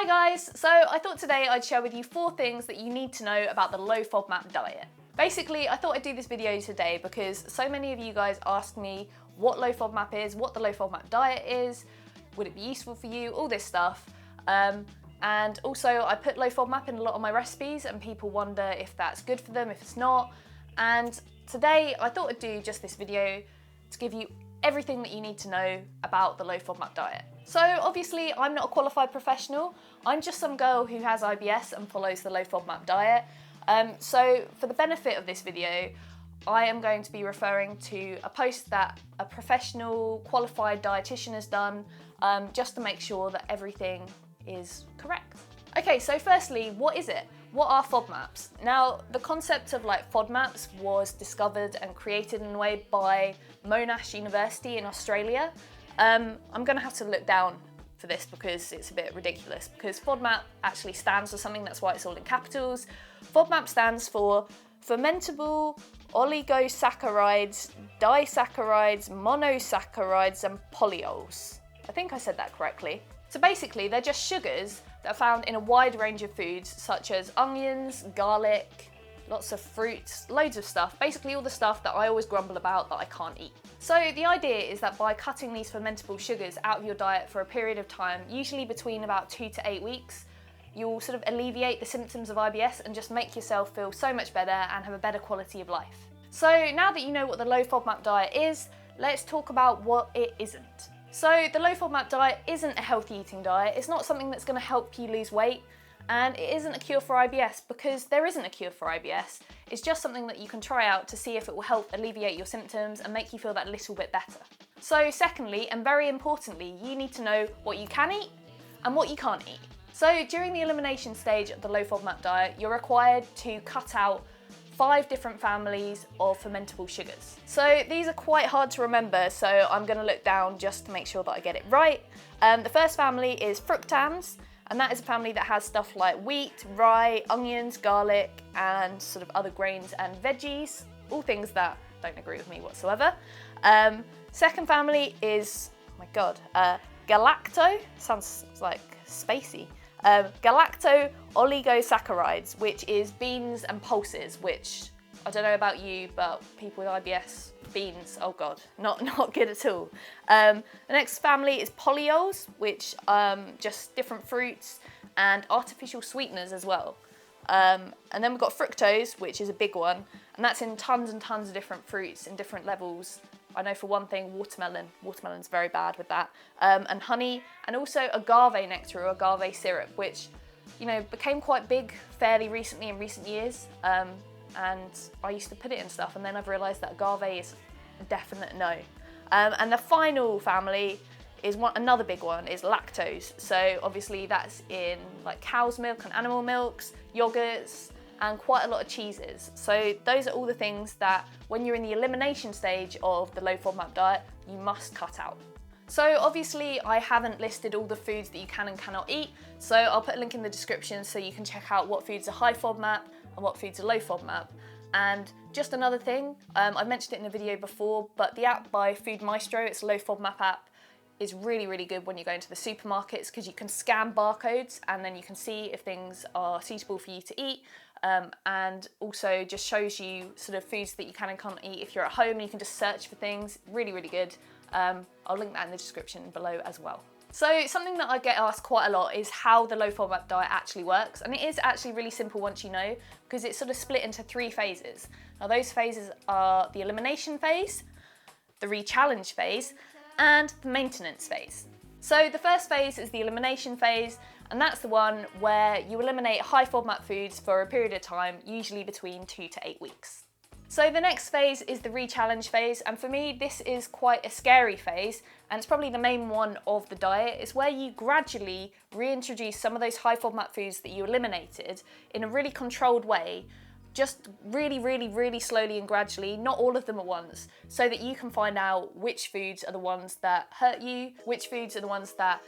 Hi guys, so I thought today I'd share with you 4 things that you need to know about the low FODMAP diet. Basically, I thought I'd do this video today because so many of you guys asked me what low FODMAP is, what the low FODMAP diet is, would it be useful for you, all this stuff. And also I put low FODMAP in a lot of my recipes and people wonder if that's good for them, if it's not. And today I thought I'd do just this video to give you everything that you need to know about the low FODMAP diet. So obviously I'm not a qualified professional, I'm just some girl who has IBS and follows the low FODMAP diet. So for the benefit of this video, I am going to be referring to a post that a professional qualified dietitian has done, just to make sure that everything is correct. Okay, so firstly, what is it? What are FODMAPs? Now, the concept of FODMAPs was discovered and created in a way by Monash University in Australia. I'm gonna have to look down for this because it's a bit ridiculous, because FODMAP actually stands for something, that's why it's all in capitals. FODMAP stands for fermentable oligosaccharides, disaccharides, monosaccharides, and polyols. I think I said that correctly. So basically, they're just sugars that are found in a wide range of foods, such as onions, garlic, lots of fruits, loads of stuff, basically all the stuff that I always grumble about that I can't eat. So the idea is that by cutting these fermentable sugars out of your diet for a period of time, usually between about 2 to 8 weeks, you'll sort of alleviate the symptoms of IBS and just make yourself feel so much better and have a better quality of life. So now that you know what the low FODMAP diet is, let's talk about what it isn't. So the low FODMAP diet isn't a healthy eating diet, it's not something that's going to help you lose weight, and it isn't a cure for IBS because there isn't a cure for IBS. It's just something that you can try out to see if it will help alleviate your symptoms and make you feel that little bit better. So secondly, and very importantly, you need to know what you can eat and what you can't eat. So during the elimination stage of the low FODMAP diet, you're required to cut out 5 different families of fermentable sugars. So these are quite hard to remember, so I'm going to look down just to make sure that I get it right. The first family is fructans, and that is a family that has stuff like wheat, rye, onions, garlic, and sort of other grains and veggies, all things that don't agree with me whatsoever. Second family is, oh my god, galacto, sounds like spacey. Galacto oligosaccharides, which is beans and pulses, which I don't know about you, but people with IBS, beans, oh god, not good at all. The next family is polyols, which just different fruits and artificial sweeteners as well. And then we've got fructose, which is a big one, and that's in tons and tons of different fruits in different levels. I know for one thing, watermelon's very bad with that, and honey, and also agave nectar or agave syrup, which, you know, became quite big fairly recently in recent years, and I used to put it in stuff, and then I've realised that agave is a definite no. And the final family is another big one, is lactose. So obviously that's in like cow's milk and animal milks, yogurts, and quite a lot of cheeses. So those are all the things that when you're in the elimination stage of the low FODMAP diet, you must cut out. So obviously I haven't listed all the foods that you can and cannot eat, so I'll put a link in the description so you can check out what foods are high FODMAP and what foods are low FODMAP. And just another thing, I mentioned it in a video before, but the app by Food Maestro, it's a low FODMAP app, is really, really good when you go into the supermarkets because you can scan barcodes and then you can see if things are suitable for you to eat. And also just shows you sort of foods that you can and can't eat if you're at home, and you can just search for things. Really, really good. I'll link that in the description below as well. So something that I get asked quite a lot is how the low FODMAP diet actually works, and it is actually really simple once you know, because it's sort of split into 3 phases. Now those phases are the elimination phase, the re-challenge phase, and the maintenance phase. So the first phase is the elimination phase, and that's the one where you eliminate high FODMAP foods for a period of time, usually between 2 to 8 weeks. So the next phase is the re-challenge phase, and for me this is quite a scary phase, and it's probably the main one of the diet. It's where you gradually reintroduce some of those high FODMAP foods that you eliminated in a really controlled way, just really, really, really slowly and gradually, not all of them at once, so that you can find out which foods are the ones that hurt you, which foods are the ones that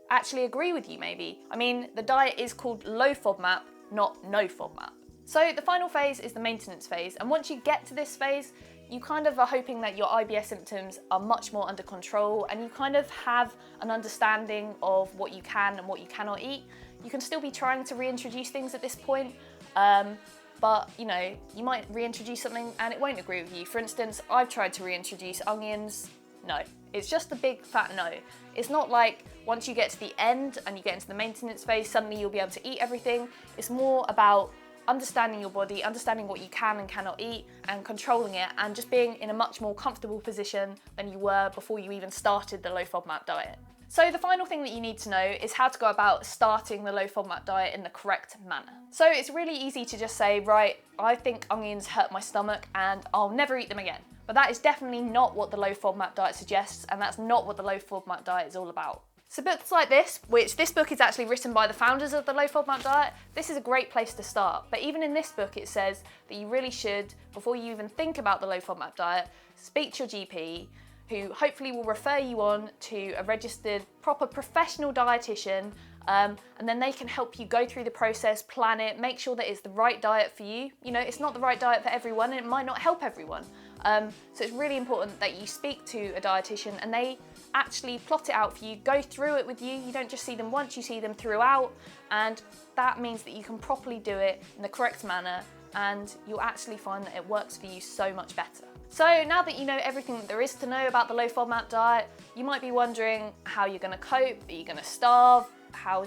actually agree with you maybe. I mean, the diet is called low FODMAP, not no FODMAP. So the final phase is the maintenance phase, and once you get to this phase, you kind of are hoping that your IBS symptoms are much more under control and you kind of have an understanding of what you can and what you cannot eat. You can still be trying to reintroduce things at this point, but you know, you might reintroduce something and it won't agree with you. For instance, I've tried to reintroduce onions. No, it's just a big fat no. It's not like once you get to the end and you get into the maintenance phase, suddenly you'll be able to eat everything. It's more about understanding your body, understanding what you can and cannot eat, and controlling it, and just being in a much more comfortable position than you were before you even started the low FODMAP diet. So the final thing that you need to know is how to go about starting the low FODMAP diet in the correct manner. So it's really easy to just say, right, I think onions hurt my stomach and I'll never eat them again. But that is definitely not what the low FODMAP diet suggests, and that's not what the low FODMAP diet is all about. So books like this, which this book is actually written by the founders of the low FODMAP diet, this is a great place to start. But even in this book, it says that you really should, before you even think about the low FODMAP diet, speak to your GP, who hopefully will refer you on to a registered, proper professional dietitian, and then they can help you go through the process, plan it, make sure that it's the right diet for you. You know, it's not the right diet for everyone and it might not help everyone. So it's really important that you speak to a dietitian and they actually plot it out for you, go through it with you. You don't just see them once, you see them throughout, and that means that you can properly do it in the correct manner and you'll actually find that it works for you so much better. So now that you know everything that there is to know about the low FODMAP diet, you might be wondering how you're gonna cope, are you gonna starve, how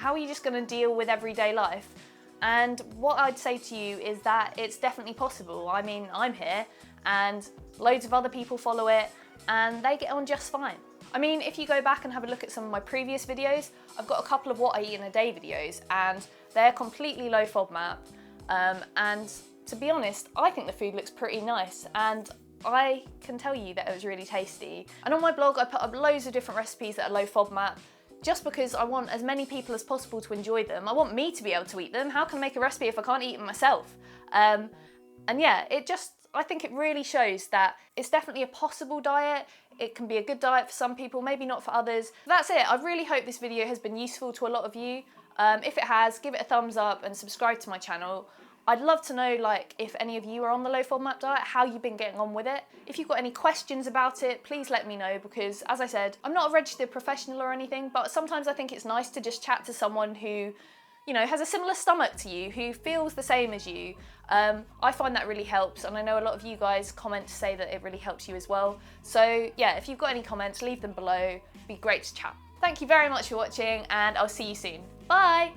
are you just gonna deal with everyday life? And what I'd say to you is that it's definitely possible. I mean, I'm here and loads of other people follow it and they get on just fine. I mean, if you go back and have a look at some of my previous videos, I've got a couple of what I eat in a day videos and they're completely low FODMAP. And to be honest, I think the food looks pretty nice and I can tell you that it was really tasty. And on my blog, I put up loads of different recipes that are low FODMAP just because I want as many people as possible to enjoy them. I want me to be able to eat them. How can I make a recipe if I can't eat them myself? And yeah, I think it really shows that it's definitely a possible diet. It can be a good diet for some people, maybe not for others. That's it. I really hope this video has been useful to a lot of you. If it has, give it a thumbs up and subscribe to my channel. I'd love to know, like, if any of you are on the low FODMAP diet, how you've been getting on with it. If you've got any questions about it, please let me know because, as I said, I'm not a registered professional or anything, but sometimes I think it's nice to just chat to someone who, you know, has a similar stomach to you, who feels the same as you. I find that really helps, and I know a lot of you guys comment to say that it really helps you as well. So yeah, if you've got any comments, leave them below. It'd be great to chat. Thank you very much for watching, and I'll see you soon. Bye!